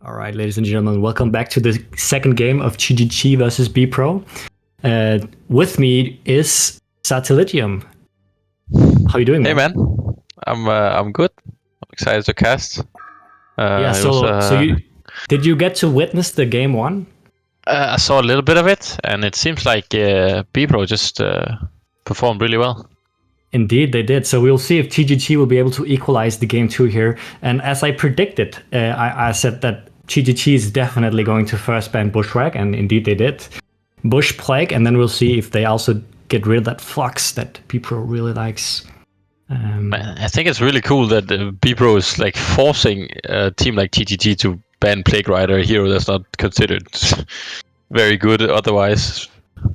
All right, ladies and gentlemen, welcome back to the second game of GGG versus BPro. With me is Satellitium. How are you doing, Hey man? I'm good. I'm excited to cast. Did you get to witness the game one? I saw a little bit of it, and it seems like BPro just performed really well. Indeed, they did. So we'll see if GGG will be able to equalize the game two here. And as I predicted, I said that GGG is definitely going to first ban Bushwhack, and indeed they did. Bush Plague, and then we'll see if they also get rid of that Flux that BPro really likes. I think it's really cool that BPro is like forcing a team like GGG to ban Plague Rider, a hero that's not considered very good otherwise.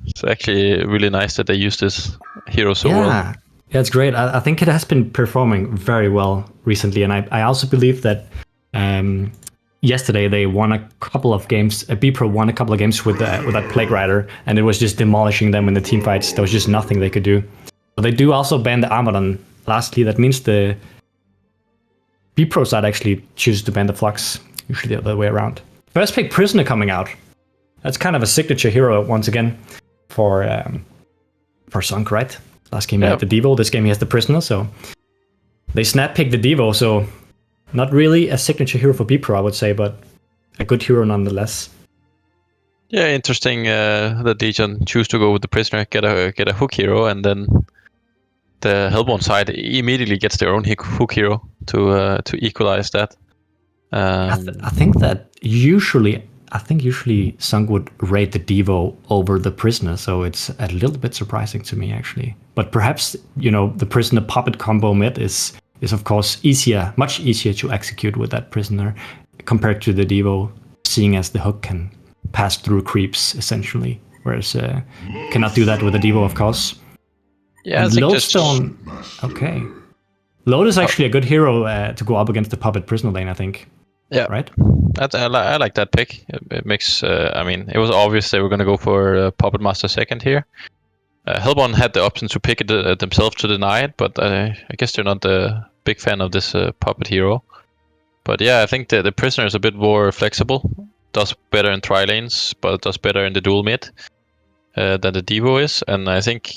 It's actually really nice that they use this hero so well. Yeah, it's great. I think it has been performing very well recently, and I also believe that yesterday they won a couple of games. BPro won a couple of games with that Plague Rider, and it was just demolishing them in the team fights. There was just nothing they could do. But they do also ban the Armadon. Lastly, that means the BPro side actually chooses to ban the Flux, usually the other way around. First pick Prisoner coming out. That's kind of a signature hero once again for Sunk, right? Last game he had the Devo, this game he has the Prisoner, so they snap picked the Devo, so not really a signature hero for BPro, I would say, but a good hero nonetheless. Yeah, interesting that Legion choose to go with the Prisoner, get a hook hero, and then the Hellborn side immediately gets their own hook hero to equalize that. I think usually Sung would rate the Devo over the Prisoner, so it's a little bit surprising to me actually. But perhaps the Prisoner Puppet combo mid is of course much easier to execute with that Prisoner compared to the Devo, seeing as the hook can pass through creeps essentially, whereas cannot do that with the Devo, of course. Yeah, and Lodestone. Okay, Lode is actually a good hero to go up against the Puppet Prisoner lane, I think. Yeah, right. I like that pick. It makes. It was obvious they were going to go for Puppet Master second here. Hellborn had the option to pick it themselves to deny it, but I guess they're not a big fan of this Puppet hero. But yeah, I think the Prisoner is a bit more flexible. Does better in tri lanes, but does better in the dual mid than the Devo is. And I think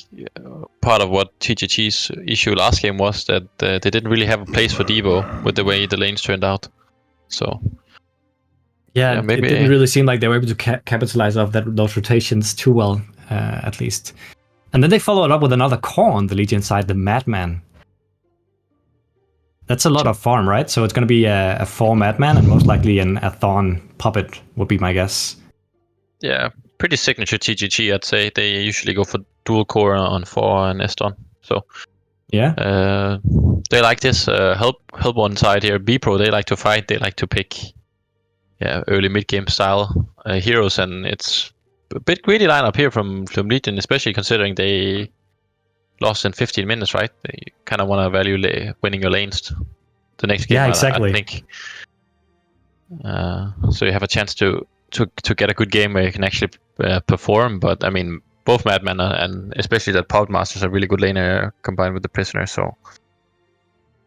part of what GGG's issue last game was that they didn't really have a place for Devo with the way the lanes turned out. So maybe it didn't really seem like they were able to capitalize off those rotations too well, at least. And then they followed up with another core on the Legion side, the Madman. That's a lot of farm, right? So it's going to be a 4 Madman and most likely a Thorn Puppet would be my guess. Yeah, pretty signature TGG, I'd say. They usually go for dual core on 4 and Eston. So yeah, they like this help one side here. BPro, they like to fight. They like to pick early mid game style heroes, and it's a bit greedy lineup here from Legion, especially considering they lost in 15 minutes, right? They kind of want to value winning your lanes the next game. Yeah, exactly. I think. So you have a chance to get a good game where you can actually perform. But I mean, both Madmen and especially that Puppet Master is a really good laner combined with the Prisoner. So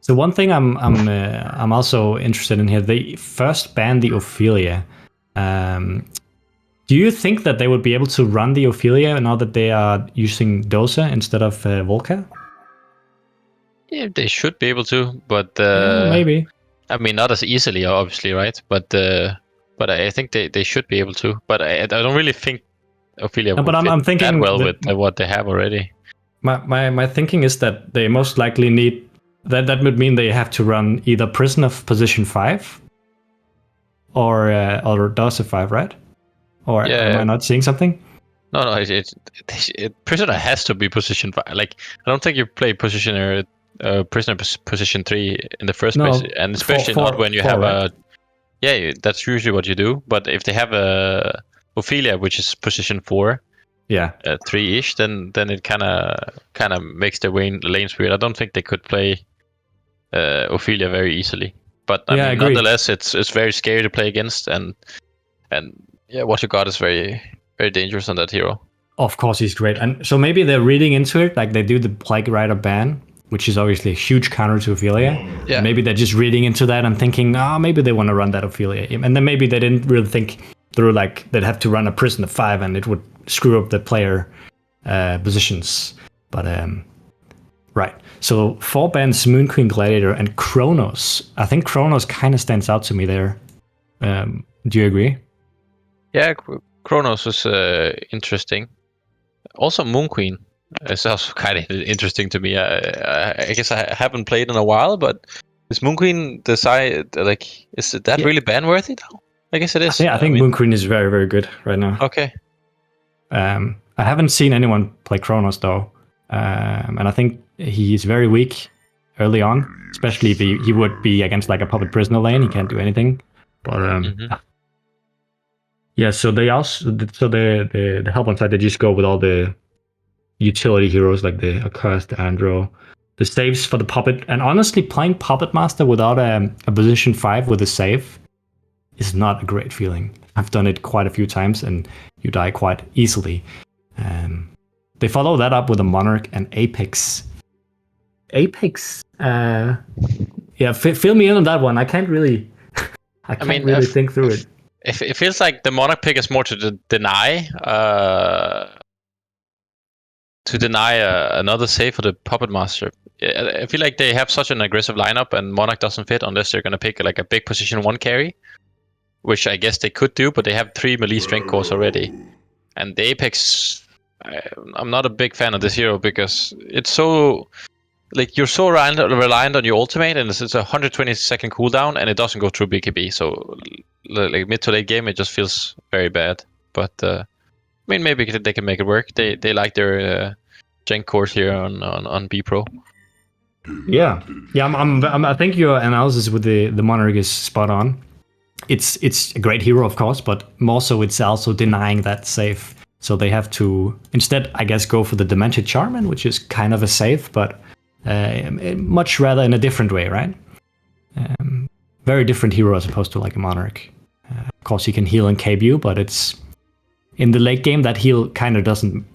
one thing I'm also interested in here. They first banned the Ophelia. Do you think that they would be able to run the Ophelia now that they are using Dosa instead of Volca? Yeah, they should be able to, but maybe. I mean, not as easily, obviously, right? But I think they should be able to. But I don't really think Ophelia would fit that well with what they have already. My thinking is that they most likely need that would mean they have to run either Prisoner of position 5 or Dosa 5, right? Or am I not seeing something? No, Prisoner has to be position 5. Like, I don't think you play Prisoner position 3 in the first place, and especially not when you have right? That's usually what you do. But if they have a Ophelia, which is position 4, 3-ish, then it kind of makes their lanes weird. I don't think they could play Ophelia very easily. But I mean, nonetheless, it's very scary to play against, and what you got is very, very dangerous on that hero. Of course, he's great, and so maybe they're reading into it, like they do the Plague Rider ban. which is obviously a huge counter to Ophelia. Yeah. And maybe they're just reading into that and thinking, maybe they want to run that Ophelia. And then maybe they didn't really think through, like, they'd have to run a Prisoner 5 and it would screw up the player positions. But, right. So 4 bans, Moon Queen, Gladiator, and Kronos. I think Kronos kind of stands out to me there. Do you agree? Yeah, Kronos is interesting. Also, Moon Queen is also kind of interesting to me. I guess I haven't played in a while, but is Moon Queen is that really ban worthy now? I guess it is. I think Moon Queen is very, very good right now. Okay. I haven't seen anyone play Kronos though, and I think he is very weak early on, especially if he would be against like a puppet prisoner lane. He can't do anything. But yeah, so they also the Hellborn side, they just go with all the utility heroes like the Accursed, Andro, the saves for the puppet, and honestly, playing Puppet Master without a position 5 with a save is not a great feeling. I've done it quite a few times, and you die quite easily. They follow that up with a Monarch and Apex. Apex, yeah, fill me in on that one. I can't really, really think through it. It feels like the Monarch pick is more to deny another save for the Puppet Master. I feel like they have such an aggressive lineup, and Monarch doesn't fit unless they're going to pick like a big position 1 carry, which I guess they could do, but they have 3 melee strength cores already. And the Apex, I'm not a big fan of this hero because it's so, like, you're so reliant on your ultimate, and it's a 120-second cooldown, and it doesn't go through BKB. So, like, mid to late game, it just feels very bad. But I mean, maybe they can make it work. They like their Gen cores here on BPro. Yeah. I think your analysis with the Monarch is spot on. It's a great hero, of course, but more so it's also denying that save. So they have to instead, I guess, go for the Demented Charmin, which is kind of a save, but much rather in a different way, right? Very different hero as opposed to like a Monarch. Of course, he can heal and KB you, but it's in the late game that heal kind of doesn't.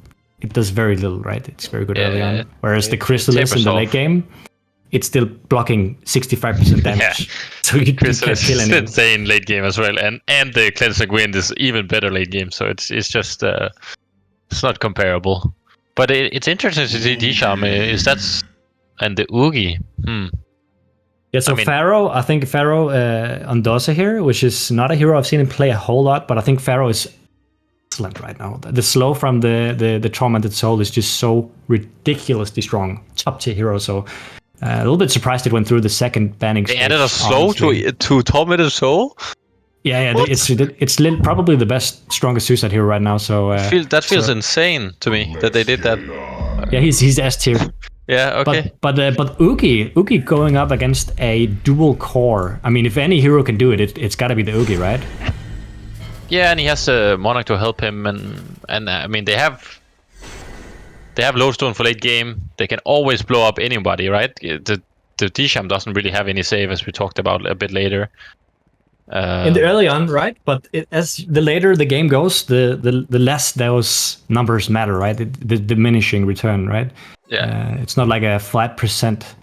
It does very little, right? It's very good early on. Whereas the Chrysalis in the late game, it's still blocking 65% damage. Yeah. So you can't kill anyone. Insane late game as well, and the Cleansing Wind is even better late game. So it's just it's not comparable. But it's interesting to see D-Charm. Is that and the Oogie? Yeah, so Pharaoh, I think Pharaoh on Dosa here, which is not a hero I've seen him play a whole lot, but I think Pharaoh is excellent right now. The slow from the Tormented Soul is just so ridiculously strong. Top tier hero, so a little bit surprised it went through the second banning stage. They added a slow to Tormented Soul? Yeah, it's probably the best, strongest suicide hero right now, so... that feels insane to me, that they did that. Yeah, he's S tier. Yeah, okay. But Oogie going up against a dual core. I mean, if any hero can do it, it's got to be the Oogie, right? Yeah, and he has a Monarch to help him, and I mean they have Lodestone for late game. They can always blow up anybody, right? The D-Sham doesn't really have any save, as we talked about a bit later. In the early on, right? But as the later the game goes, the less those numbers matter, right? The diminishing return, right? Yeah. It's not like a flat percent.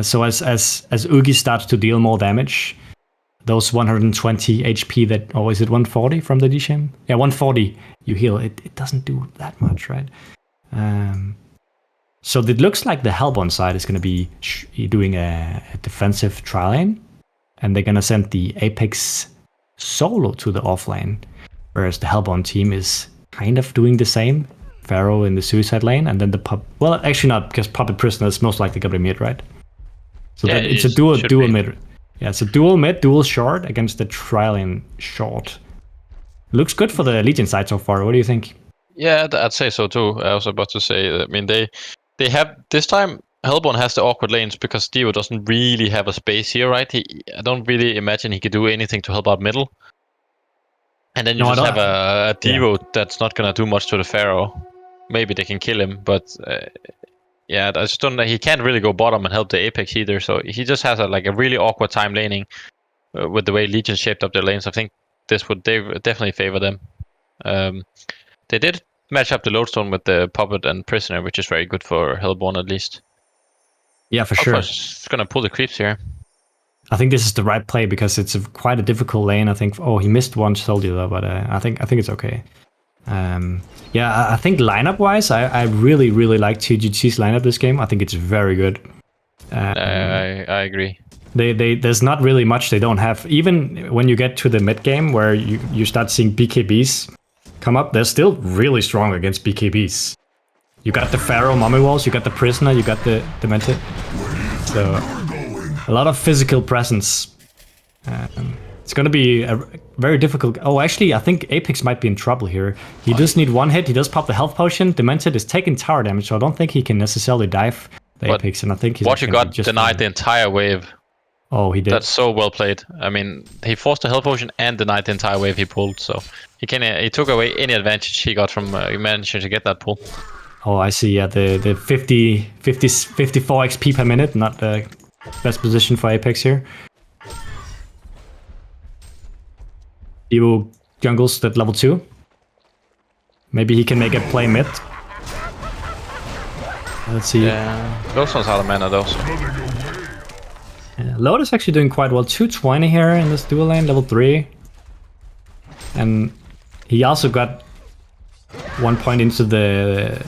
So as Oogie starts to deal more damage, those 120 HP that always at 140 from the D-Sham, 140 you heal. It doesn't do that much, right? So it looks like the Hellborn side is going to be doing a defensive tri lane, and they're going to send the Apex solo to the offlane, whereas the Hellborn team is kind of doing the same. Pharaoh in the suicide lane, and then well, actually not, because Puppet Prisoner is most likely going to be mid, right? So yeah, it's a dual mid. Yeah, it's a dual mid, dual short against the tri lane short. Looks good for the Legion side so far. What do you think? Yeah, I'd say so too. I was about to say, I mean, they have, this time, Hellborn has the awkward lanes because Dio doesn't really have a space here, right? I don't really imagine he could do anything to help out middle. And then you just have a Devo that's not going to do much to the Pharaoh. Maybe they can kill him, but yeah, I just don't know. He can't really go bottom and help the Apex either, so he just has a really awkward time laning with the way Legion shaped up their lanes. I think they definitely favor them. They did match up the Lodestone with the Puppet and Prisoner, which is very good for Hellborn at least. Yeah, for sure. It's gonna pull the creeps here. I think this is the right play because it's quite a difficult lane. I think. Oh, he missed one soldier though, but I think it's okay. Yeah, I think lineup-wise, I really like TGT's lineup this game. I think it's very good. I agree. There's not really much they don't have. Even when you get to the mid game where you start seeing BKBs come up, they're still really strong against BKBs. You got the Pharaoh mummy walls, you got the prisoner, you got the demented. So a lot of physical presence. It's gonna be a very difficult. Oh, actually, I think Apex might be in trouble here. He does need one hit. He does pop the health potion. Demented is taking tower damage, so I don't think he can necessarily dive the Apex. And I think he's What got denied the entire wave. Oh, he did. That's so well played. I mean, he forced the health potion and denied the entire wave he pulled. So he took away any advantage he got from managing to get that pull. Oh, I see. Yeah, the 54 XP per minute, not the best position for Apex here. Evo jungles at level 2. Maybe he can make a play mid. Let's see. Yeah, those ones are the mana though. So. Yeah, Load is actually doing quite well. 220 here in this dual lane, level 3. And he also got 1 point into the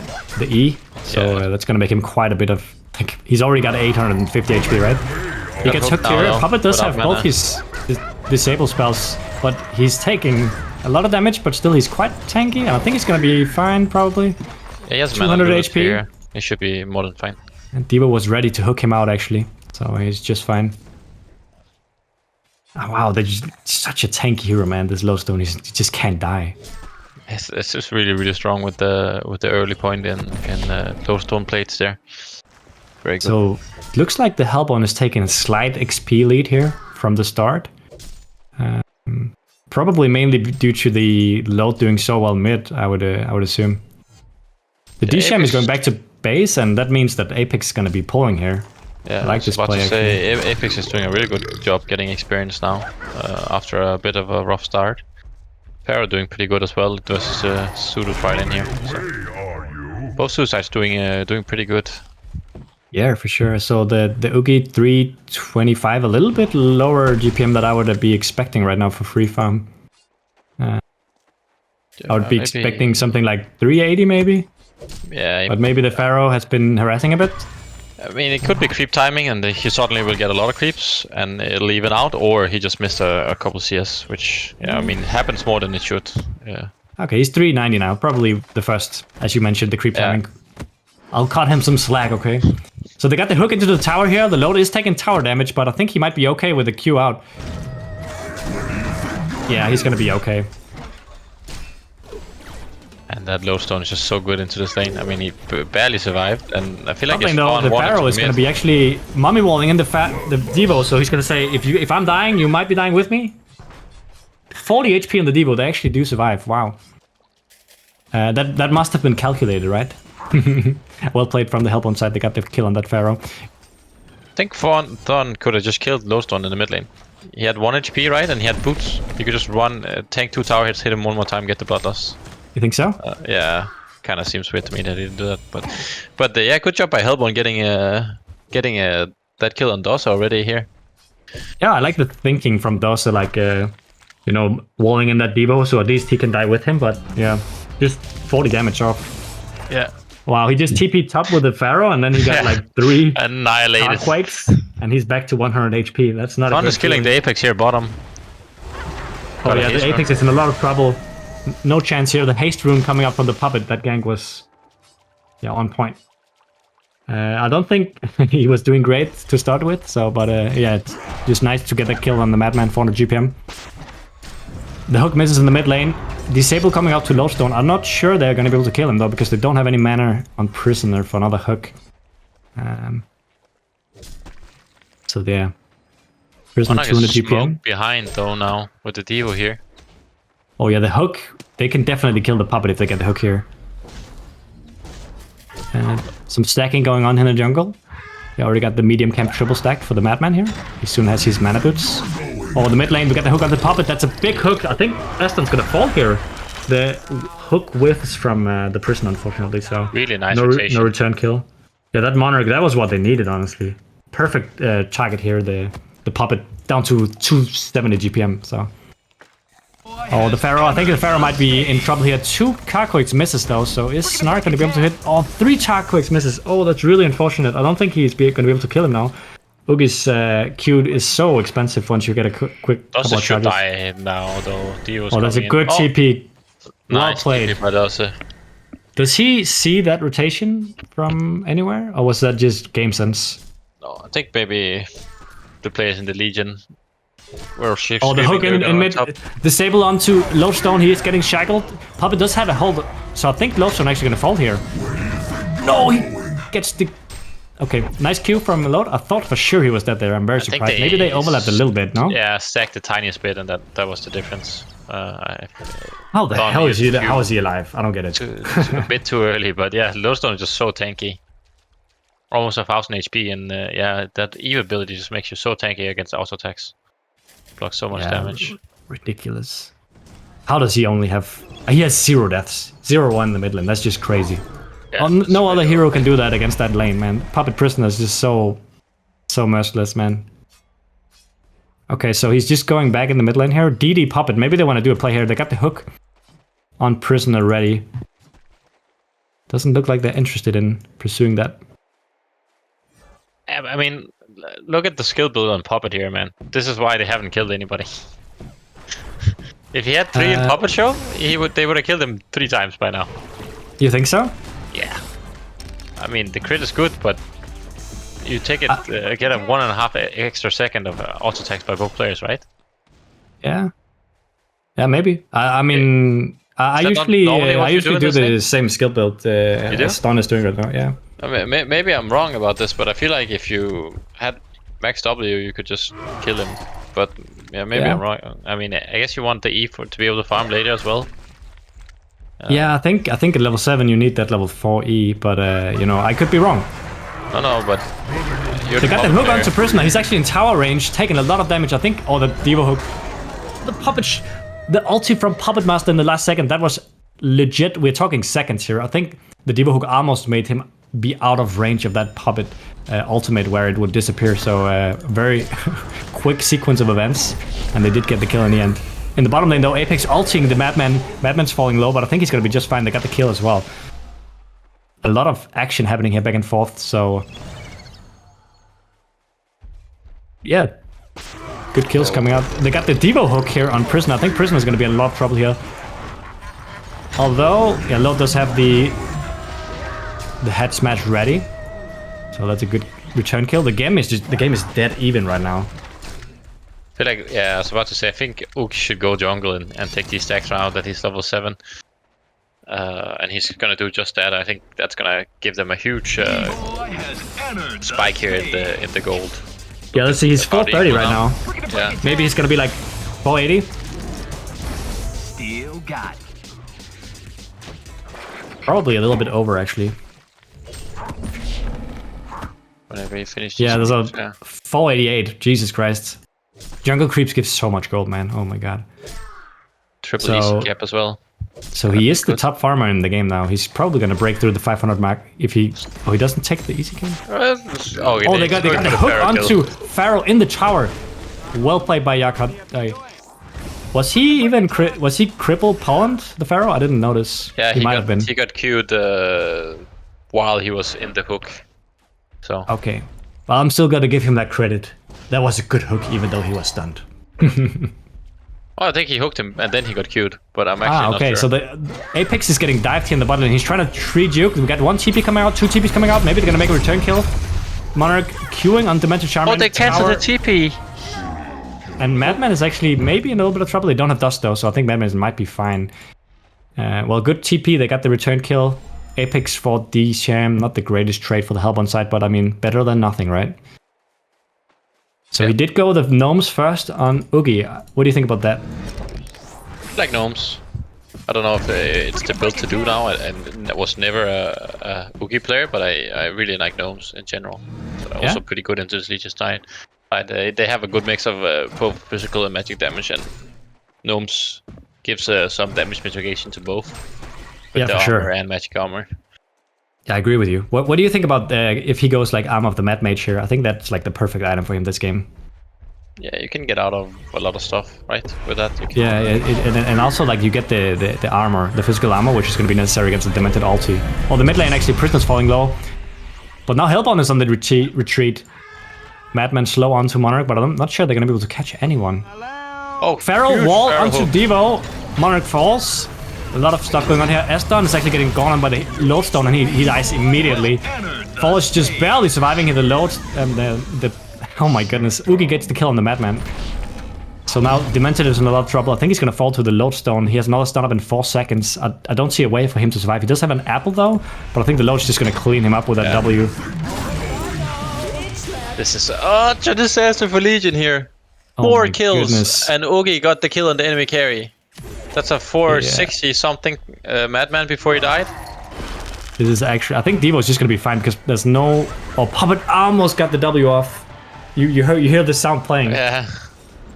E, so that's gonna make him quite a bit of. Like, he's already got 850 HP, right? He gets hooked here. Puppet does have both his disable spells, but he's taking a lot of damage. But still, he's quite tanky, and I think he's gonna be fine probably. Yeah, he has 200 HP. Here. He should be more than fine. And Diva was ready to hook him out actually, so he's just fine. Oh, wow, they're just such a tanky hero, man. This Lowstone, he just can't die. It's just really strong with the early point in those stone plates there. Very good. So it looks like the HoN is taking a slight XP lead here from the start. Probably mainly due to the Load doing so well mid, I would assume. The D-Sham is going back to base, and that means that Apex is going to be pulling here. Yeah, I like this play. Apex is doing a really good job getting experience now after a bit of a rough start. Pharaoh doing pretty good as well versus Sudo fight in here. So both suicides doing pretty good. Yeah, for sure. So the Oogie 325, a little bit lower GPM that I would be expecting right now for free farm. I would be expecting something like 380 maybe. Yeah, but maybe the Pharaoh has been harassing a bit. I mean, it could be creep timing, and he suddenly will get a lot of creeps, and it'll even out, or he just missed a couple CS, which, yeah, I mean, happens more than it should. Yeah. Okay, he's 390 now, probably the first, as you mentioned, the creep timing. I'll cut him some slack, okay? So they got the hook into the tower here. The Load is taking tower damage, but I think he might be okay with the Q out. Yeah, he's gonna be okay. And that Lowstone is just so good into this lane. I mean, he barely survived, and I feel like the Pharaoh is going to be actually mummy walling in the Devo, so he's going to say, if I'm dying, you might be dying with me. 40 HP on the Devo, they actually do survive. Wow. That must have been calculated, right? Well played from the HoN side. They got the kill on that Pharaoh. I think Thorn could have just killed Lowstone in the mid lane. He had 1 HP, right? And he had boots. He could just run, tank 2 tower hits, hit him one more time, get the blood loss. You think so? Yeah, kind of seems weird to me that he didn't do that, but yeah, good job by HoN getting that kill on Dosa already here. Yeah, I like the thinking from Dosa, like you know, walling in that Devo, so at least he can die with him. But yeah, just 40 damage off. Yeah. Wow, he just TP'd top with the Pharaoh, and then he got like 3 annihilated quakes, and he's back to 100 HP. That's not. Fun is killing the Apex here, bottom. Oh yeah, the Apex is in a lot of trouble. No chance here. The haste rune coming up from the puppet. That gank was, yeah, on point. I don't think he was doing great to start with. So, but yeah, it's just nice to get a kill on the Madman 400 GPM. The hook misses in the mid lane. Disable coming out to Lowstone. I'm not sure they're going to be able to kill him though, because they don't have any mana on Prisoner for another hook. So yeah, Prisoner 200 GPM. Behind though now with the Devo here. Oh yeah, the hook. They can definitely kill the puppet if they get the hook here. Some stacking going on in the jungle. They already got the medium camp triple stack for the Madman here. He soon has his mana boots. Oh, the mid lane, we got the hook on the puppet. That's a big hook. I think Aston's gonna fall here. The hook whiffs from the prison, unfortunately. So really nice no return kill. Yeah, that Monarch, that was what they needed, honestly. Perfect target here, the puppet, down to 270 GPM, so. Oh, the Pharaoh, I think the Pharaoh might be in trouble here. 2 Carquakes misses though, so is Snark going to be able to hit? Oh, 3 Carquakes misses. Oh, that's really unfortunate. I don't think he's going to be able to kill him now. Oogie's Q is so expensive once you get a quick couple of charges. Die now though. Oh, that's a good TP. Well Nice played. TP, but also... Does he see that rotation from anywhere, or was that just game sense? No, I think maybe the players in the Legion were Oh, the hook in mid. Disable onto Lodestone. He is getting shackled. Puppet does have a hold, so I think Lodestone actually gonna fall here. No, he gets the... Okay, nice Q from Lode. I thought for sure he was dead there. I'm very surprised. Maybe they overlapped a little bit, no? Yeah, stacked the tiniest bit, and that was the difference. How the hell is he? How is he alive? I don't get it. A bit too early, but yeah, Lodestone is just so tanky. Almost 1000 HP, and yeah, that Eve ability just makes you so tanky against auto attacks. Blocks so much damage. Ridiculous. How does he only have... He has 0 deaths. 0-1 in the mid lane. That's just crazy. Yeah, no other hero can do that against that lane, man. Puppet Prisoner is just so merciless, man. Okay, so he's just going back in the mid lane here. DD Puppet. Maybe they want to do a play here. They got the hook on Prisoner ready. Doesn't look like they're interested in pursuing that. I mean, look at the skill build on Puppet here, man. This is why they haven't killed anybody. If he had 3 in Puppet Show, they would have killed him 3 times by now. You think so? Yeah. I mean, the crit is good, but you take it, get a 1.5 extra second of auto attacks by both players, right? Yeah. Yeah, maybe. I mean, I usually do the same skill build as Stun is doing right now. Yeah. I mean, maybe I'm wrong about this, but I feel like if you had max W, you could just kill him. But yeah, maybe I'm wrong. I mean, I guess you want the E to be able to farm later as well. Yeah, I think at level 7 you need that level 4 E, but you know, I could be wrong. No, but they got the hook onto Prisoner. He's actually in tower range, taking a lot of damage. I think. Oh, the Devo hook, the Puppet, the ulti from Puppet Master in the last second. That was legit. We're talking seconds here. I think the Devo hook almost made him be out of range of that Puppet ultimate where it would disappear. So very quick sequence of events, and they did get the kill in the end. In the bottom lane though, Apex ulting the Madman. Madman's falling low, but I think he's gonna be just fine. They got the kill as well. A lot of action happening here back and forth, so... Yeah. Good kills coming out. They got the Devo hook here on Prisoner. I think Prisoner's gonna be in a lot of trouble here. Although, yeah, Lode does have the head smash ready. So that's a good return kill. The game is dead even right now. I feel like, yeah, I was about to say, I think Ook should go jungle and take these stacks around that he's level 7. And he's gonna do just that. I think that's gonna give them a huge spike here in the gold. Yeah, let's see, he's 430 right now. Yeah. Maybe he's gonna be like 480. Still got. Probably a little bit over, actually. Whenever he finishes. Yeah, there's a 488. Jesus Christ. Jungle creeps give so much gold, man. Oh my god. Triple easy cap as well. So he is the top farmer in the game now. He's probably gonna break through the 500 mark if he... Oh, he doesn't take the easy game? They got the hook onto Pharaoh in the tower. Well played by Yakat. Was he even... Was he cripple pawned, the Pharaoh? I didn't notice. Yeah, he might have been. He got queued while he was in the hook. So... Okay. Well, I'm still gonna give him that credit. That was a good hook, even though he was stunned. Well, I think he hooked him and then he got queued, but I'm actually not sure. So the Apex is getting dived here in the bottom lane. He's trying to 3-juke. We got 1 TP coming out, 2 TPs coming out. Maybe they're gonna make a return kill. Monarch queuing on Demented Charmer. Oh, they canceled the TP. And Madman is actually maybe in a little bit of trouble. They don't have dust though, so I think Madman might be fine. Well, good TP. They got the return kill. Apex for the Sham. Not the greatest trade for the Hellbound side, but I mean, better than nothing, right? So he did go with the gnomes first on Oogie. What do you think about that? I like gnomes. I don't know if it's the build to do now, and I was never a Oogie player, but I really like gnomes in general. So also pretty good into this Legion side. They have a good mix of both physical and magic damage, and gnomes gives some damage mitigation to both. With the armor and magic armor. Yeah, I agree with you. What do you think about if he goes like Armor of the Mad Mage here? I think that's like the perfect item for him this game. Yeah, you can get out of a lot of stuff, right? With that, you can. Yeah, and also like you get the armor, the physical armor, which is going to be necessary against the Demented ulti. Oh, the mid lane actually, Prisoner's falling low. But now Hellbound is on the retreat. Madman slow onto Monarch, but I'm not sure they're going to be able to catch anyone. Oh, Pharaoh wall onto Devo. Monarch falls. A lot of stuff going on here. Eston is actually getting gone on by the lodestone, and he dies immediately. Fall is just barely surviving in the load. Oh my goodness. Oogie gets the kill on the Madman. So now Demented is in a lot of trouble. I think he's going to fall to the lodestone. He has another stun up in 4 seconds. I don't see a way for him to survive. He does have an apple though, but I think the load's just going to clean him up with that W. This is such a disaster for Legion here. 4 kills, and Oogie got the kill on the enemy carry. That's a 460 something Madman before he died. This is actually, I think Devo's just gonna be fine because there's no. Oh, Puppet almost got the W off. You hear the sound playing. Yeah,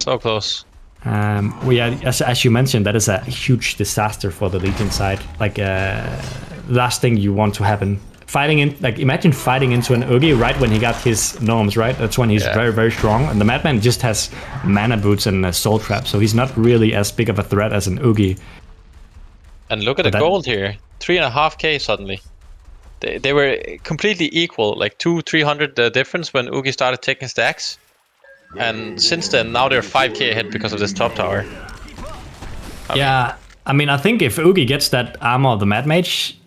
so close. Well, yeah, as you mentioned, that is a huge disaster for the Legion side. Like, last thing you want to happen. Fighting in, like, imagine fighting into an Oogie right when he got his gnomes, right? That's when he's very, very strong. And the Madman just has mana boots and soul trap, so he's not really as big of a threat as an Oogie. And look at the gold here, 3.5k suddenly. They were completely equal, like 200-300 difference when Oogie started taking stacks. And since then, now they're 5k ahead because of this top tower. I mean, I think if Oogie gets that armor of the Mad Mage,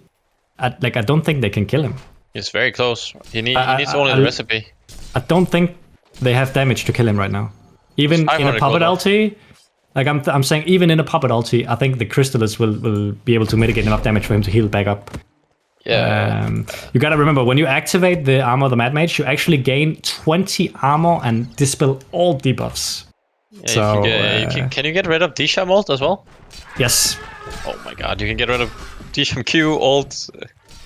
I don't think they can kill him. It's very close. He needs only the recipe. I don't think they have damage to kill him right now. Even in a Puppet ulti, like I'm saying, even in a Puppet ulti, I think the Crystallis will be able to mitigate enough damage for him to heal back up. Yeah. You gotta remember, when you activate the armor of the Mad Mage, you actually gain 20 armor and dispel all debuffs. Yeah, so, can you get rid of Disham ult as well? Yes. Oh my god, you can get rid of Disham Q, ult,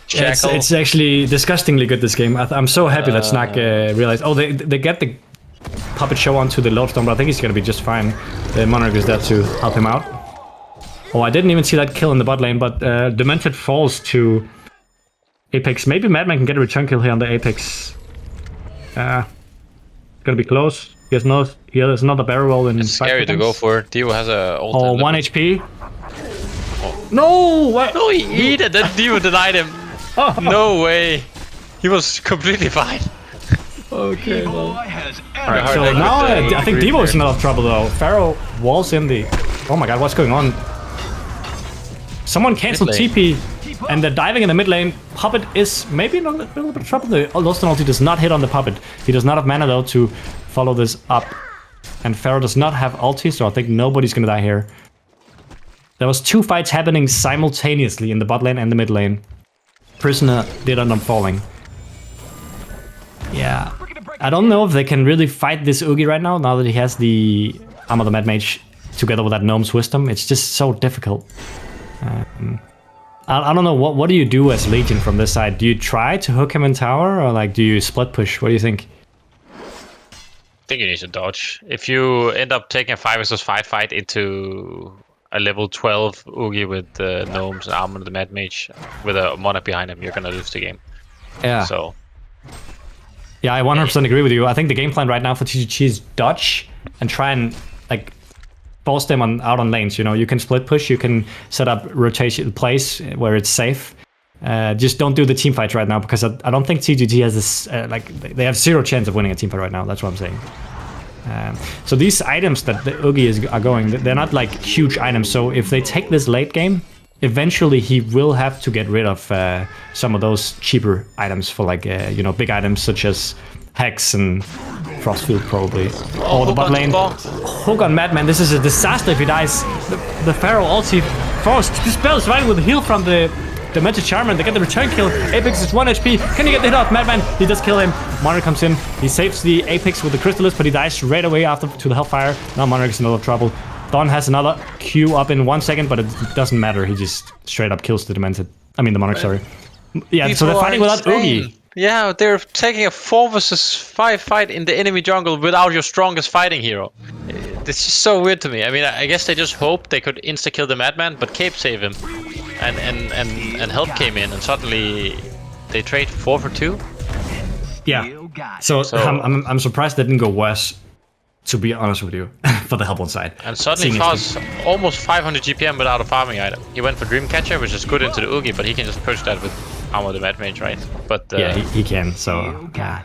Shackle. It's actually disgustingly good this game. I'm so happy that Snack realized. Oh, they get the Puppet show onto the lodestone, but I think he's gonna be just fine. The Monarch is there to help him out. Oh, I didn't even see that kill in the bot lane, but Demented falls to Apex. Maybe Madman can get a return kill here on the Apex. Gonna be close. He has another barrel roll in. It's scary to go for. Dio has a ult. Oh, 1 HP. Oh. No! What? No, he did. Then Dio denied him. No way. He was completely fine. Okay. Well. Alright, so now I think Devo is in a lot of trouble though. Pharaoh walls in the. Oh my god, what's going on? Someone canceled TP. And they're diving in the mid lane. Puppet is maybe in a little bit of trouble. The Lodestone ulti does not hit on the Puppet. He does not have mana though to follow this up. And Pharaoh does not have ulti, so I think nobody's gonna die here. There was 2 fights happening simultaneously in the bot lane and the mid lane. Prisoner did end up falling. Yeah. I don't know if they can really fight this Oogie right now that he has the Armor of the Mad Mage together with that Gnome's Wisdom. It's just so difficult. I don't know, what do you do as Legion from this side? Do you try to hook him in tower, or like do you split push? What do you think? I think you need to dodge. If you end up taking a 5 vs 5 fight into a level 12 Oogie with gnomes and armor of the Mad Mage with a Monarch behind him, you're gonna lose the game. Yeah. So. Yeah, I 100% agree with you. I think the game plan right now for TGG is dodge and try and like force them out on lanes. You know, you can split push, you can set up rotation plays where it's safe. Just don't do the team fight right now, because I don't think TGG has this they have 0 chance of winning a team fight right now. That's what I'm saying. So these items that the Oogie are going, they're not like huge items. So if they take this late game, eventually he will have to get rid of some of those cheaper items for like big items such as Hex and Frostfield probably. Oh, the bot lane. Hook on Madman. This is a disaster if he dies. The Pharaoh ulti forced. This spell is right with the heal from the Demented Charmer. They get the return kill. Apex is 1 HP. Can he get the hit off? Madman, he does kill him. Monarch comes in. He saves the Apex with the Crystallis, but he dies right away after to the Hellfire. Now Monarch is in a lot of trouble. Dawn has another Q up in 1 second, but it doesn't matter. He just straight up kills the Demented. I mean the Monarch, sorry. Yeah, so they're fighting without Oogie. Yeah, they're taking a 4 vs 5 fight in the enemy jungle without your strongest fighting hero. It's just so weird to me. I mean, I guess they just hoped they could insta-kill the Madman, but Cape saved him. And help came in, and suddenly they trade 4 for 2. Yeah. So I'm surprised they didn't go worse, to be honest with you, for the Hellborn side. And suddenly Faw's almost 500 GPM without a farming item. He went for Dreamcatcher, which is good into the Oogie, but he can just push that with Armor the Mad Mage, right? But yeah, he can. So yeah.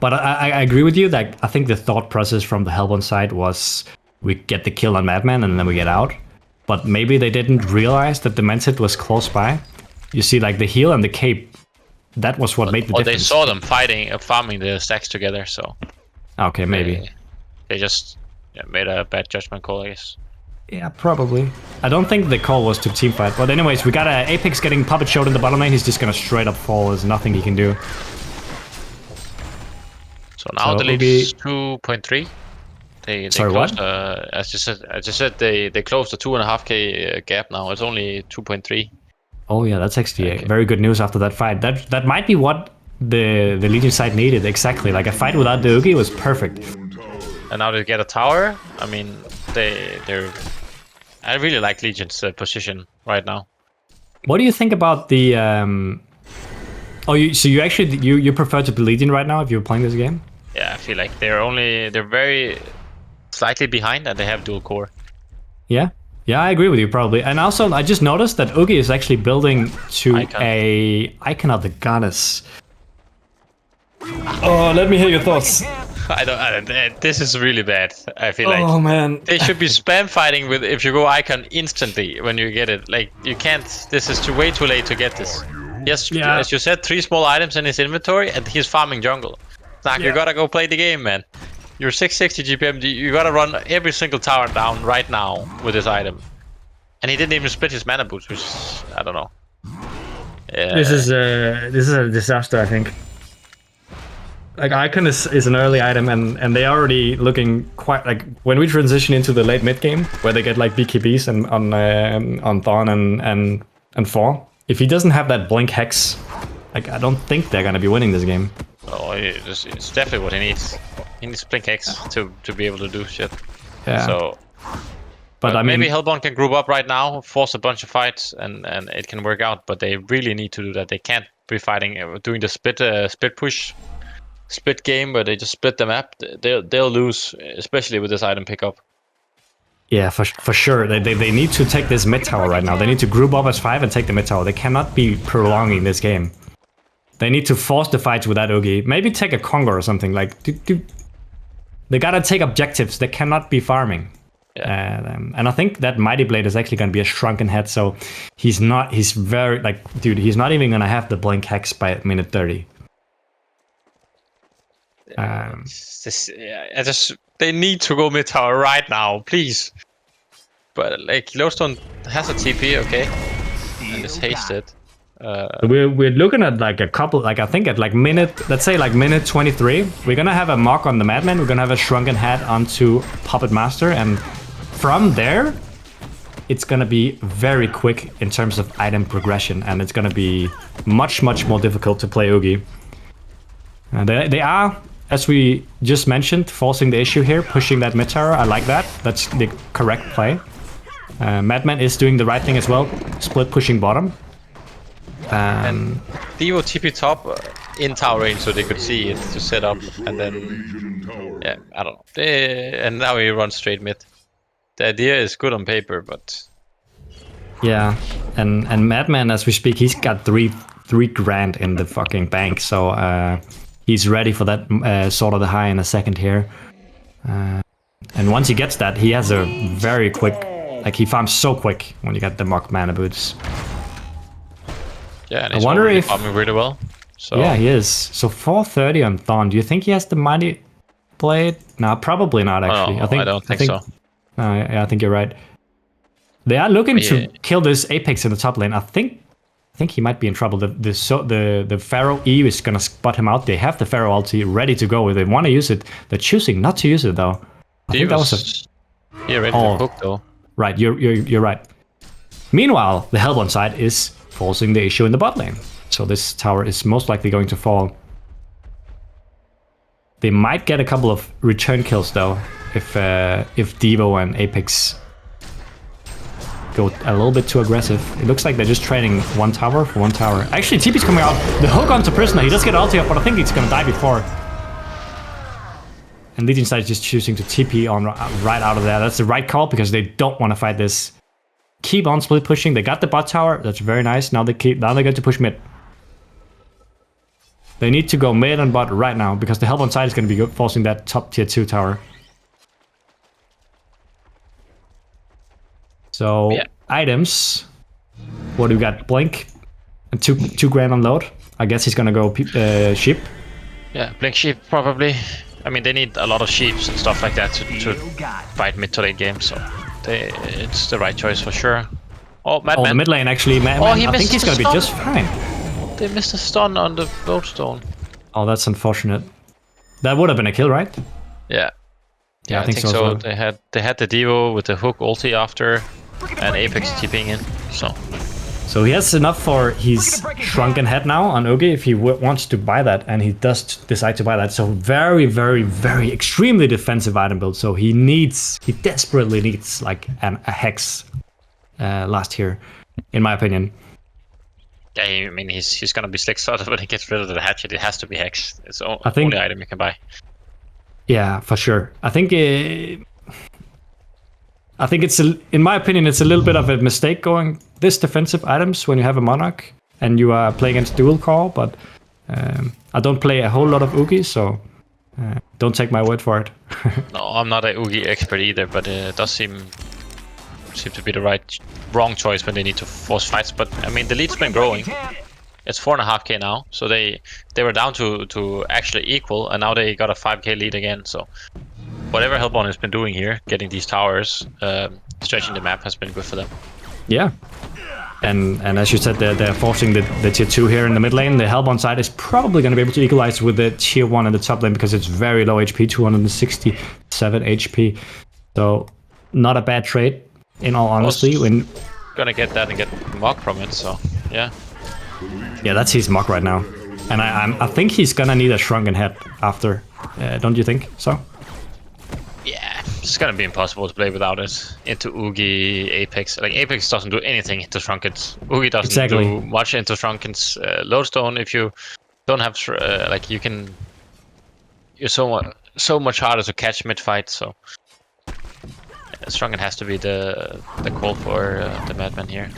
But I agree with you that I think the thought process from the Hellborn side was we get the kill on Madman and then we get out. But maybe they didn't realize that the Mensid was close by. You see, like the heal and the cape, that was what made the difference. They saw them farming the stacks together, so. Okay, maybe. They just made a bad judgment call, I guess. Yeah, probably. I don't think the call was to teamfight. But anyways, we got Apex getting puppet showed in the bottom lane. He's just gonna straight up fall. There's nothing he can do. So now the lead is 2.3. They Sorry, closed, what? I just said they closed the 2.5k gap now. It's only 2.3. Oh yeah, that's actually very good news after that fight. That might be what the Legion side needed exactly. Like a fight without the Oogie was perfect. And now they get a tower. I mean, they're. I really like Legion's position right now. What do you think about the? So you actually you prefer to be Legion right now if you're playing this game? Yeah, I feel like they're very slightly behind and they have dual core. Yeah. Yeah, I agree with you probably. And also, I just noticed that Oogie is actually building to a Icon of the Goddess. Oh, let me hear your thoughts. I don't. This is really bad. I feel like. Oh man. They should be spam fighting with if you go Icon instantly when you get it. Like you can't. This is way too late to get this. Yes, as you said, 3 small items in his inventory and he's farming jungle. Like you gotta go play the game, man. You're 660 GPM. You gotta run every single tower down right now with this item. And he didn't even split his mana boots, which I don't know. This is a disaster, I think. Like Icon is an early item, and they're already looking quite like when we transition into the late mid game where they get like BKBs and on Thorn and 4. If he doesn't have that blink hex, like I don't think they're gonna be winning this game. Oh, it's definitely what he needs. He needs blink hex to be able to do shit. Yeah. So, but I mean, maybe Hellborn can group up right now, force a bunch of fights, and it can work out. But they really need to do that. They can't be fighting doing the split push. Split game where they just split the map. They'll lose, especially with this item pickup. Yeah, for sure. They need to take this mid tower right now. They need to group up as 5 and take the mid tower. They cannot be prolonging this game. They need to force the fights with that Oogie. Maybe take a Congo or something. Like, they gotta take objectives. They cannot be farming. Yeah. And I think that Mighty Blade is actually gonna be a shrunken head. So he's very like, dude. He's not even gonna have the blink hex by minute 30. They need to go mid tower right now, please. But like Lodestone has a TP, okay, and it's hasted. We're looking at like a couple, like I think at like let's say like minute 23, we're gonna have a mock on the Madman. We're gonna have a shrunken head onto Puppet Master, and from there, it's gonna be very quick in terms of item progression, and it's gonna be much more difficult to play Oogie. They are, as we just mentioned, forcing the issue here, pushing that mid tower. I like that. That's the correct play. Madman is doing the right thing as well, split pushing bottom. And Devo TP top in tower range so they could see it to set up, and then yeah, I don't know. And now he runs straight mid. The idea is good on paper, but yeah, and Madman, as we speak, he's got three grand in the fucking bank, so he's ready for that Sword of the High in a second here. And once he gets that, he has a very quick, like he farms so quick when you get the mock mana boots. Yeah, and he's already farming really well. So yeah, he is. So 430 on Thorn. Do you think he has the Mighty Blade? No, probably not actually. I don't think so. Yeah, I think you're right. They are looking to kill this Apex in the top lane. I think he might be in trouble. The Pharaoh E is gonna spot him out. They have the Pharaoh ulti ready to go. They want to use it. They're choosing not to use it though. I think that was ready to hook though. Right, you're right. Meanwhile, the Hellborn side is forcing the issue in the bot lane. So this tower is most likely going to fall. They might get a couple of return kills though, if Devo and Apex go a little bit too aggressive. It looks like they're just trading one tower for one tower. Actually, TP's coming out. The hook onto Prisoner. He does get ulti up, but I think he's gonna die before. And Legion side is just choosing to TP on right out of there. That's the right call because they don't want to fight this. Keep on split pushing. They got the bot tower. That's very nice. Now they get to push mid. They need to go mid and bot right now because the help on side is going to be forcing that top tier 2 tower. So items. What do we got? Blink and two grand on load. I guess he's going to go sheep. Yeah, blink sheep probably. I mean, they need a lot of sheeps and stuff like that to fight mid to late game, so it's the right choice for sure. Oh, Madman. Oh, the mid lane actually. I think he's gonna be just fine. They missed a stun on the lodestone. Oh, that's unfortunate. That would have been a kill, right? Yeah. Yeah, I think so. They had the Devo with the hook ulti after, and Apex TPing in. So he has enough for his shrunken head now on Ogi if he wants to buy that, and he does decide to buy that. So very, very, very extremely defensive item build. So he desperately needs like a hex last here, in my opinion. Yeah, I mean he's gonna be slick started when he gets rid of the hatchet. It has to be hex. It's the only item you can buy. Yeah, for sure. I think it's, in my opinion, it's a little bit of a mistake going this defensive items when you have a Monarch and you are playing against dual core, but I don't play a whole lot of Oogie, so don't take my word for it. No, I'm not an Oogie expert either, but it does seem to be the wrong choice when they need to force fights. But I mean, the lead's been growing. It's 4.5k now, so they were down to actually equal, and now they got a 5k lead again, so whatever HoN has been doing here, getting these towers, stretching the map has been good for them. Yeah. And as you said, they're forcing the tier 2 here in the mid lane. The HoN side is probably going to be able to equalize with the tier 1 in the top lane because it's very low HP, 267 HP. So not a bad trade, in all honesty. When gonna get that and get Mog from it, so yeah. Yeah, that's his Mog right now. And I think he's gonna need a shrunken head after. Don't you think so? Yeah, it's gonna be impossible to play without it. Into Oogie, Apex. Like, Apex doesn't do anything into Shrunkens. Oogie doesn't do much into Shrunkens. Lodestone, if you don't have, like, you're so much harder to catch mid-fight, so... Shrunken has to be the call for the Madman here.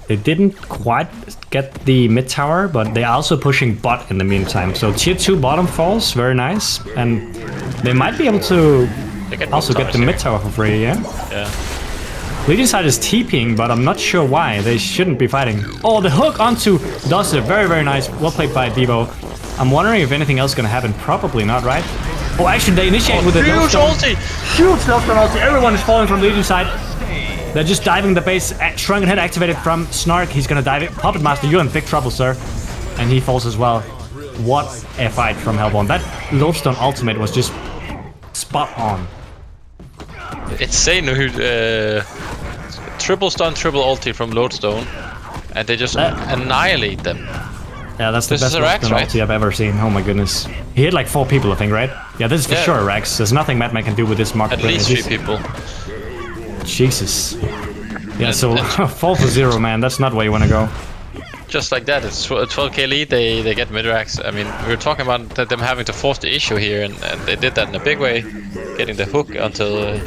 They didn't quite get the mid tower, but they're also pushing bot in the meantime. So tier 2 bottom falls, very nice. And they might be able to also get the mid tower for free, yeah? Yeah. Legion side is TPing, but I'm not sure why. They shouldn't be fighting. Oh, the hook onto Dusted. Very, very nice. Well played by Devo. I'm wondering if anything else is going to happen. Probably not, right? Oh, actually, they initiate with a huge ulti! Huge Lodestone ulti. Everyone is falling from Legion side. They're just diving the base. Shrunken Head activated from Snark. He's gonna dive it. Puppet Master, you're in big trouble, sir. And he falls as well. What a fight from HoN. That Lodestone ultimate was just spot on. It's insane who triple stun, triple ulti from Lodestone, and they just annihilate them. Yeah, that's the best Lodestone ulti I've ever seen. Oh my goodness. He hit like 4 people, I think, right? Yeah, this is for sure Rax. There's nothing Madman can do with this Mark. At least 3 people. Jesus. Yeah, so 4-0, man. That's not where you want to go. Just like that, it's 12k lead. They get mid-racks. I mean, we were talking about them having to force the issue here, and they did that in a big way, getting the hook until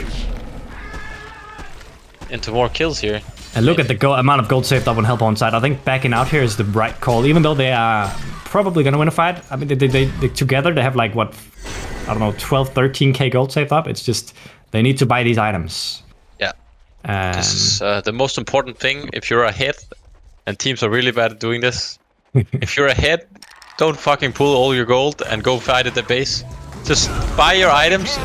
into more kills here. And look at the amount of gold saved up on HoN side. I think backing out here is the right call, even though they are probably going to win a fight. I mean, they together they have like what, I don't know, 12, 13k gold saved up. It's just they need to buy these items. This is the most important thing. If you're ahead, and teams are really bad at doing this, if you're ahead, don't fucking pull all your gold and go fight at the base. Just buy your items.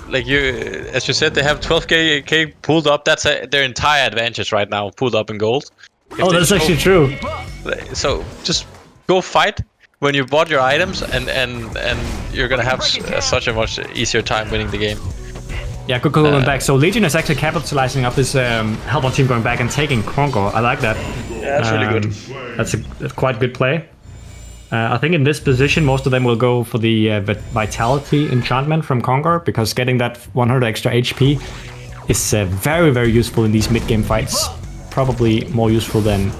Like as you said, they have 12k pulled up. That's their entire advantage right now, pulled up in gold. Oh, that's actually true. So just go fight when you bought your items, and you're gonna have such a much easier time winning the game. Yeah, good going back. So Legion is actually capitalizing up this HoN team going back and taking Congo. I like that. Yeah, that's really good. That's a quite good play. I think in this position, most of them will go for the Vitality enchantment from Congo, because getting that 100 extra HP is very, very useful in these mid-game fights. Probably more useful than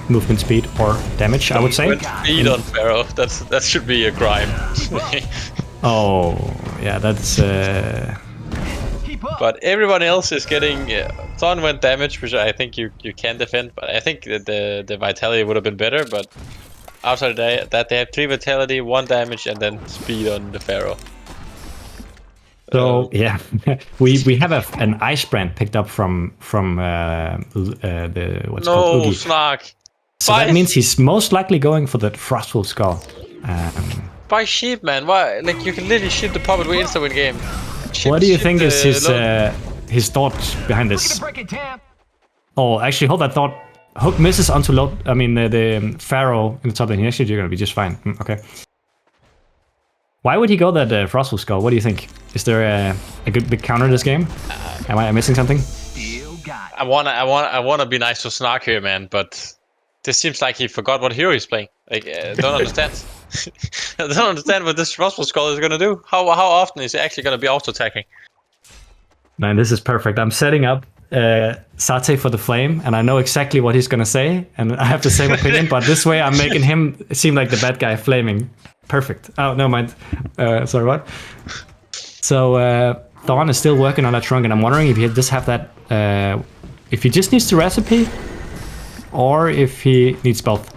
movement speed or damage, I would say. Speed on Pharaoh, that should be a crime. Oh, yeah, that's... But everyone else is getting... Thorn went damage, which I think you can defend, but I think that the vitality would have been better, but outside of that, they have 3 vitality, 1 damage, and then speed on the Pharaoh. So yeah, we have an ice brand picked up from the what's called Oogie. Snark. So that means he's most likely going for the Frostful Skull. Buy sheep, man. Why? Like you can literally shoot the puppet with insta-win game. What do you think is his thought behind this? Oh, actually, hold that thought. Hook misses onto load. I mean the Pharaoh in the top lane. Actually, you're gonna be just fine. Okay. Why would he go that Frostful Skull? What do you think? Is there a good big counter in this game? Am I missing something? I wanna be nice to Snark here, man, but this seems like he forgot what hero he's playing. Like, don't understand. I don't understand what this Frostful Skull is gonna do. How often is he actually gonna be auto attacking? Man, this is perfect. I'm setting up Sate for the flame, and I know exactly what he's gonna say, and I have the same opinion. But this way, I'm making him seem like the bad guy flaming. Perfect. Oh, no mind. Sorry, what? So Thorn is still working on that trunk, and I'm wondering if he just have that. If he just needs the recipe, or if he needs both.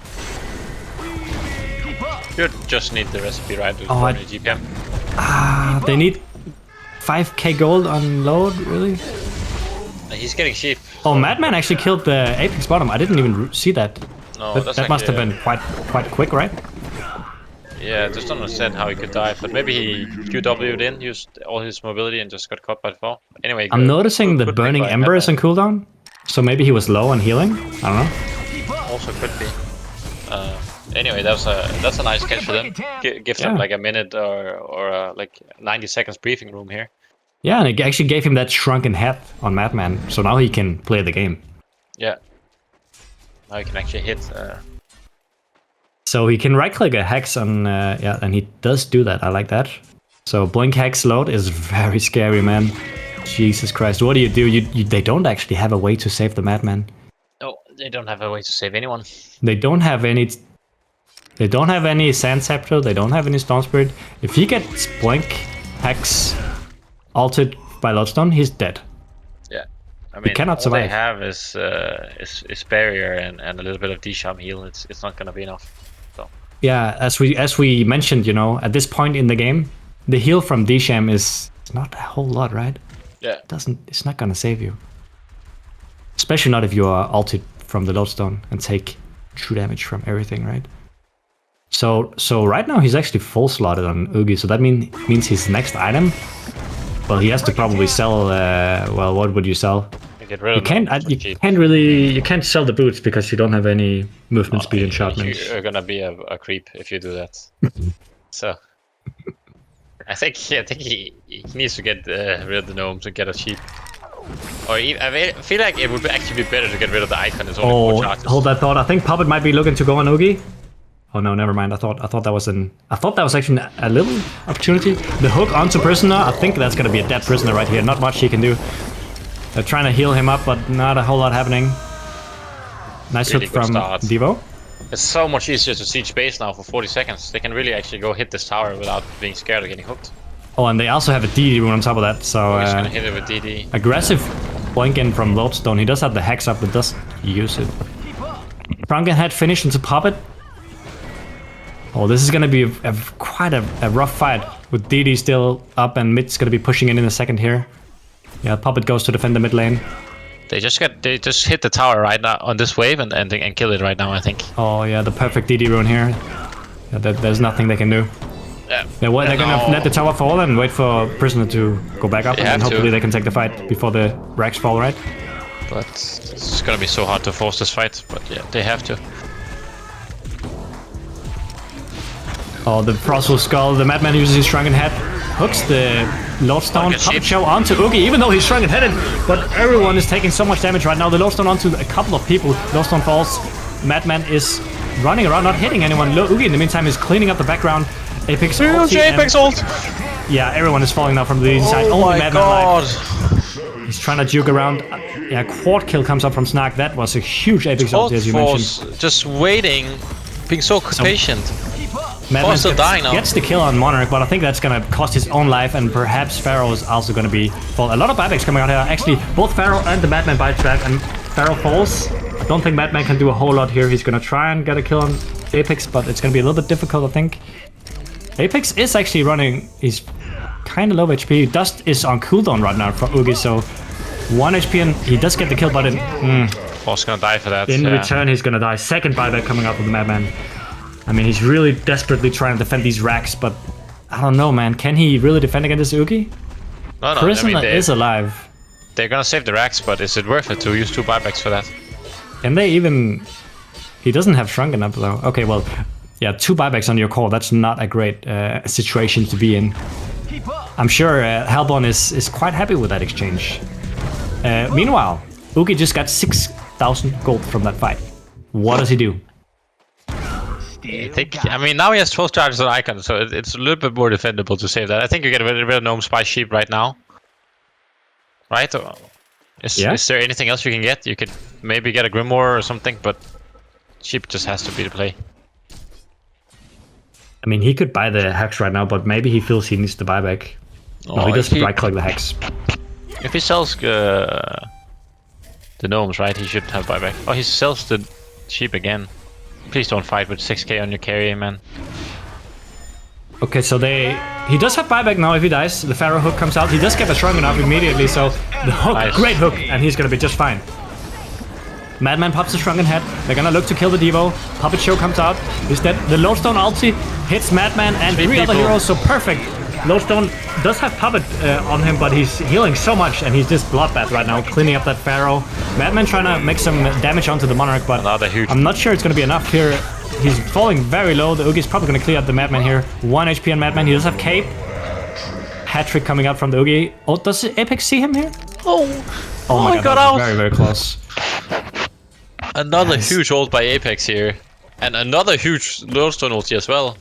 You just need the recipe, right? Oh, GPM. They need 5k gold on load, really? He's getting sheep. Oh, Madman actually killed the Apex bottom. I didn't even see that. No, that must have been quite quick, right? Yeah, I just don't understand how he could die, but maybe he QW'd in, used all his mobility, and just got caught by the fall. Anyway, I'm noticing the burning ember is on cooldown, so maybe he was low on healing. I don't know. Also could be. Anyway, that's a nice catch for them. Gives them like a minute or like 90 seconds briefing room here. Yeah, and it actually gave him that shrunken head on Madman, so now he can play the game. Yeah. Now he can actually hit. So he can right-click a hex on, yeah, and he does do that. I like that. So blink hex load is very scary, man. Jesus Christ, what do? They don't actually have a way to save the Madman. No, they don't have a way to save anyone. They don't have any. They don't have any Sand Scepter. They don't have any Storm Spirit. If he gets blink hex altered by Lodestone, he's dead. Yeah, I mean, cannot all survive. they have is barrier and a little bit of D-Sham heal. It's not gonna be enough. So. Yeah, as we mentioned, you know, at this point in the game, the heal from D-Sham is not a whole lot, right? Yeah. It's not gonna save you. Especially not if you are ulted from the Lodestone and take true damage from everything, right? So right now he's actually full slotted on Oogie, so that means his next item. Well, he has to probably sell. Well, what would you sell? Get rid of you can't sell the boots because you don't have any movement speed and sharpness. You're gonna be a creep if you do that. So I think he needs to get rid of the gnomes and get a sheep. Or I feel like it would actually be better to get rid of the icon. It's only 4 charges. Hold that thought. I think Puppet might be looking to go on Oogie. Oh no, never mind. I thought that was actually a little opportunity. The hook onto Prisoner. I think that's gonna be a dead Prisoner right here. Not much he can do. They're trying to heal him up, but not a whole lot happening. Nice really hook from Devo. It's so much easier to siege base now for 40 seconds. They can really actually go hit this tower without being scared of getting hooked. Oh, and they also have a DD rune on top of that, so... he's gonna hit it with DD. Aggressive blink in from Lodestone. He does have the hex up, but doesn't use it. Frankenhead finished into Puppet. Oh, this is gonna be quite a rough fight, with DD still up and mid's gonna be pushing in a second here. Yeah, Puppet goes to defend the mid lane. They just hit the tower right now on this wave and kill it right now, I think. Oh yeah, the perfect DD rune here. Yeah, there's nothing they can do. Yeah. They're gonna let the tower fall and wait for Prisoner to go back up, and hopefully they can take the fight before the racks fall, right? But it's gonna be so hard to force this fight, but yeah, they have to. Oh, the Frostful Skull, the Madman uses his Shrunken Head, hooks the Lodestone, Puppet Show onto Oogie, even though he's Shrunken Headed, but everyone is taking so much damage right now. The Lodestone onto a couple of people, Lodestone falls, Madman is running around, not hitting anyone. Oogie in the meantime is cleaning up the background. Apex ult. Apex ult! Yeah, everyone is falling now from the inside. Oh Only my Madman god! alive. He's trying to juke around. Yeah, quad kill comes up from Snark. That was a huge Apex ulti, as you mentioned. Just waiting, being so patient. Madman still dying now. Gets the kill on Monarch, but I think that's gonna cost his own life, and perhaps Pharaoh is also gonna be fall. A lot of buybacks coming out here. Actually, both Pharaoh and the Madman bites back, and Pharaoh falls. I don't think Madman can do a whole lot here. He's gonna try and get a kill on Apex, but it's gonna be a little bit difficult, I think. Apex is actually running. He's kind of low HP. Dust is on cooldown right now for Oogie, so 1 HP, and he does get the kill, but Boss gonna die for that. In return, he's gonna die. Second buyback coming up with the Madman. I mean, he's really desperately trying to defend these racks, but I don't know, man. Can he really defend against Oogie? No. Prisoner is alive. They're gonna save the racks, but is it worth it to use 2 buybacks for that? Can they even... He doesn't have Shrunken up, though. Okay, well, yeah, 2 buybacks on your core. That's not a great situation to be in. I'm sure Hellborn is quite happy with that exchange. Meanwhile, Oogie just got 6,000 gold from that fight. What does he do? I mean, now he has 12 charges on Icon, so it's a little bit more defendable to save that. I think you get rid of Gnome Spy Sheep right now. Right? Is there anything else you can get? You could maybe get a Grimoire or something, but Sheep just has to be the play. I mean, he could buy the Hex right now, but maybe he feels he needs the buyback. No, he does right-click the Hex. If he sells the Gnomes, right, he should have buyback. Oh, he sells the Sheep again. Please don't fight with 6k on your carry, man. Okay, so he does have buyback now if he dies. The Pharaoh hook comes out. He does get a Shrunken up immediately, so the hook, nice. Great hook, and he's gonna be just fine. Madman pops the Shrunken head. They're gonna look to kill the Devo. Puppet Show comes out. He's dead. The Lodestone ulti hits Madman and 3 other heroes, so perfect. Lodestone does have Puppet on him, but he's healing so much, and he's just bloodbath right now, cleaning up that Pharaoh. Madman trying to make some damage onto the Monarch, but I'm not sure it's going to be enough here. He's falling very low. The Oogie's probably going to clear out the Madman here. 1 HP on Madman. He does have Cape. Hat-trick coming out from the Oogie. Oh, does Apex see him here? Oh my god, that was very, very close. Another huge ult by Apex here. And another huge Lodestone ulti as well.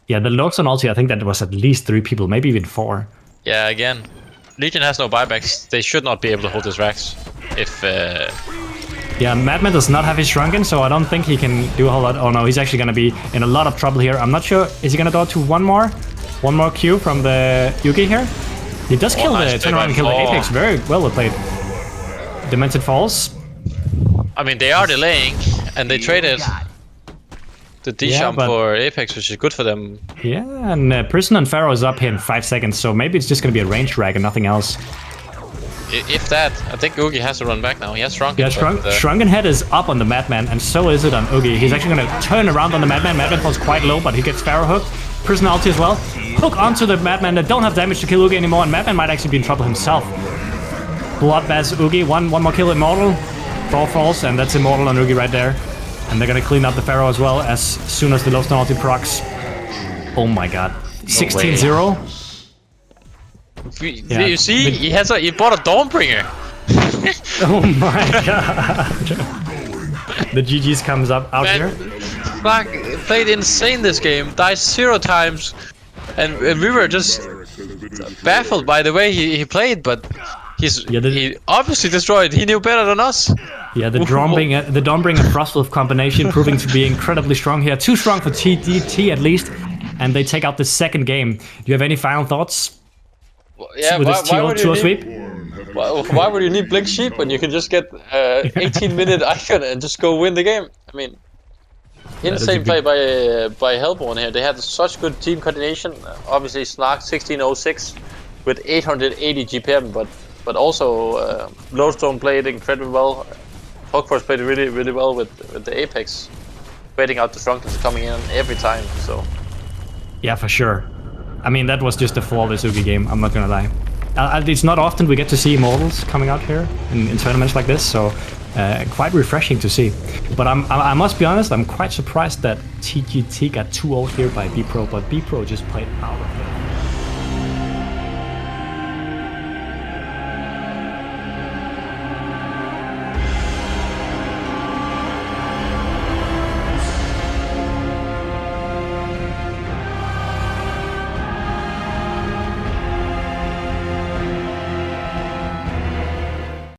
Yeah, the Lodestone ulti, I think that was at least 3 people, maybe even 4. Yeah, again, Legion has no buybacks. They should not be able to hold his racks. If yeah, Madman does not have his Shrunken, so I don't think he can do a whole lot. Oh no, he's actually gonna be in a lot of trouble here. I'm not sure. Is he gonna go to one more Q from the Yugi here? He does kill the turn around and kill the Apex. Very well played. Demented Falls. I mean, they are delaying, and they traded the D-Champ for Apex, which is good for them. Yeah, and Prison and Pharaoh is up here in 5 seconds, so maybe it's just going to be a range drag and nothing else. If that, I think Oogie has to run back now. He has Shrunken. Yeah, Shrunken head is up on the Madman, and so is it on Oogie. He's actually going to turn around on the Madman. Madman falls quite low, but he gets Pharaoh hook. Prison ulti as well. Hook onto the Madman. They don't have damage to kill Oogie anymore, and Madman might actually be in trouble himself. Bloodbath Oogie. One more kill Immortal. 4 falls, and that's Immortal on Oogie right there. And they're gonna clean up the Pharaoh as well as soon as the Lodestone ulti procs. Oh my god. 16-0. Do you see? He bought a Dawnbringer. Oh my god. The GG's comes out here. Clark played insane this game. Died 0 times. And we were just baffled by the way he played, but he obviously destroyed. He knew better than us. Yeah, the Dawnbringer Frostwolf combination proving to be incredibly strong here. Too strong for TDT at least. And they take out the second game. Do you have any final thoughts? Yeah, with this TO sweep? Why would you need Blink Sheep when you can just get 18-minute Icon and just go win the game? I mean, insane play by Hellborn here. They had such good team coordination. Obviously, Snark 1606 with 880 GPM, but also Lodestone played incredibly well. Hogforce played really, really well with the Apex, waiting out the Shrunken coming in every time. So yeah, for sure. I mean, that was just a flawless Oogie game. I'm not gonna lie. It's not often we get to see Immortals coming out here in tournaments like this, so quite refreshing to see. But I must be honest, I'm quite surprised that TGT got 2-0 here by BPro, but BPro just played out of it.